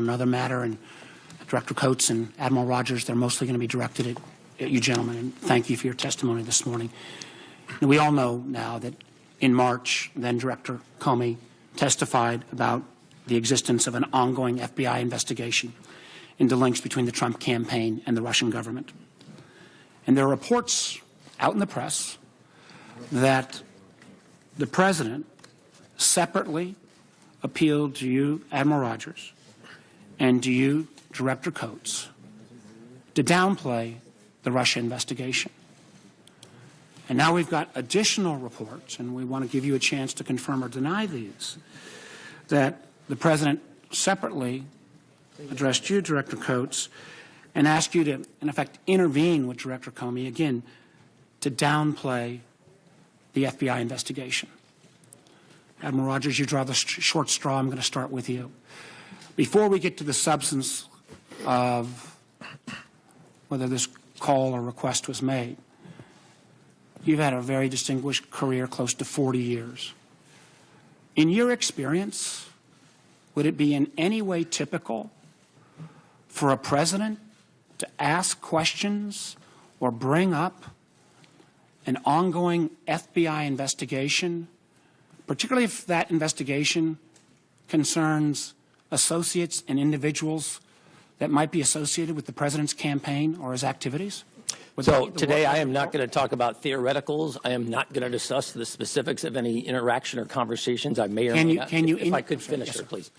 another matter, and Director Coates and Admiral Rogers, they're mostly going to be directed at you gentlemen, and thank you for your testimony this morning. And we all know now that in March, then Director Comey testified about the existence of an ongoing FBI investigation into links between the Trump campaign and the Russian government. And there are reports out in the press that the President separately appealed to you, Admiral Rogers, and to you, Director Coates, to downplay the Russia investigation. And now we've got additional reports, and we want to give you a chance to confirm or deny these, that the President separately addressed you, Director Coates, and asked you to, in effect, intervene with Director Comey, again, to downplay the FBI investigation. Admiral Rogers, you draw the short straw. I'm going to start with you. Before we get to the substance of whether this call or request was made, you've had a very distinguished career, close to 40 years. In your experience, would it be in any way typical for a president to ask questions or bring up an ongoing FBI investigation, particularly if that investigation concerns associates and individuals that might be associated with the president's campaign or his activities? So today I am not going to talk about theoreticals. I am not going to discuss the specifics of any interaction or conversations I may or may not. If I could finish, sir, please.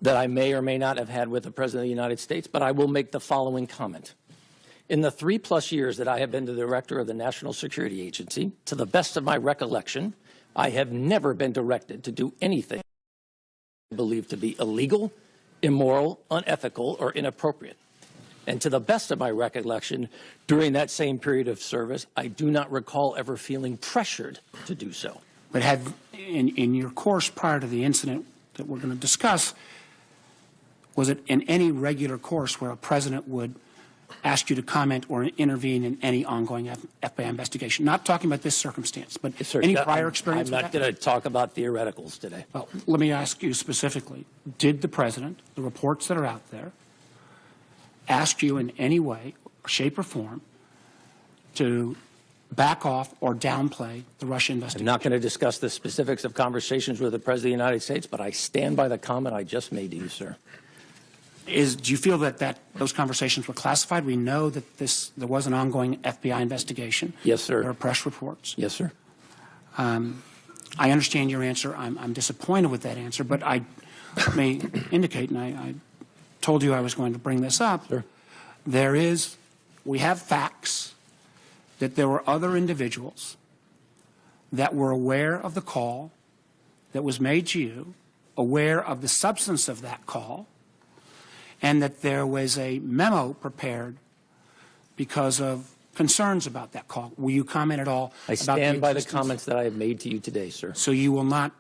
That I may or may not have had with the President of the United States, but I will make the following comment. In the 3+ years that I have been the director of the National Security Agency, to the best of my recollection, I have never been directed to do anything I believe to be illegal, immoral, unethical, or inappropriate. And to the best of my recollection, during that same period of service, I do not recall ever feeling pressured to do so. But in your course prior to the incident that we're going to discuss, was it in any regular course where a president would ask you to comment or intervene in any ongoing FBI investigation? Not talking about this circumstance, but yes, sir, any prior experience I'm not going to talk about theoreticals today. Well, let me ask you specifically. Did the President, the reports that are out there, ask you in any way, shape, or form to back off or downplay the Russia investigation? I'm not going to discuss the specifics of conversations with the President of the United States, but I stand by the comment I just made to you, sir. Do you feel that those conversations were classified? We know that there was an ongoing FBI investigation. Yes, sir. There are press reports. Yes, sir. I understand your answer. I'm disappointed with that answer, but I may indicate, and I told you I was going to bring this up. Sure. We have facts that there were other individuals that were aware of the call that was made to you, aware of the substance of that call, and that there was a memo prepared because of concerns about that call. Will you comment at all? I stand by the comments that I have made to you today, sir. So you will not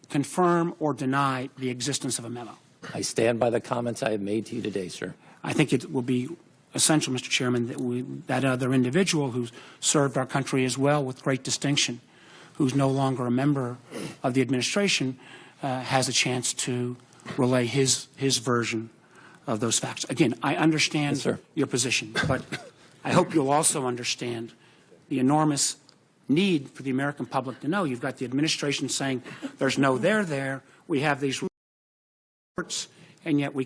confirm or deny the existence of a memo? I stand by the comments I have made to you today, sir. I think it will be essential, Mr. Chairman, that that other individual who served our country as well with great distinction, who's no longer a member of the administration, has a chance to relay his version of those facts. Again, I understand your position, but I hope you'll also understand the enormous need for the American public to know. You've got the administration saying there's no there there. We have these reports, and yet we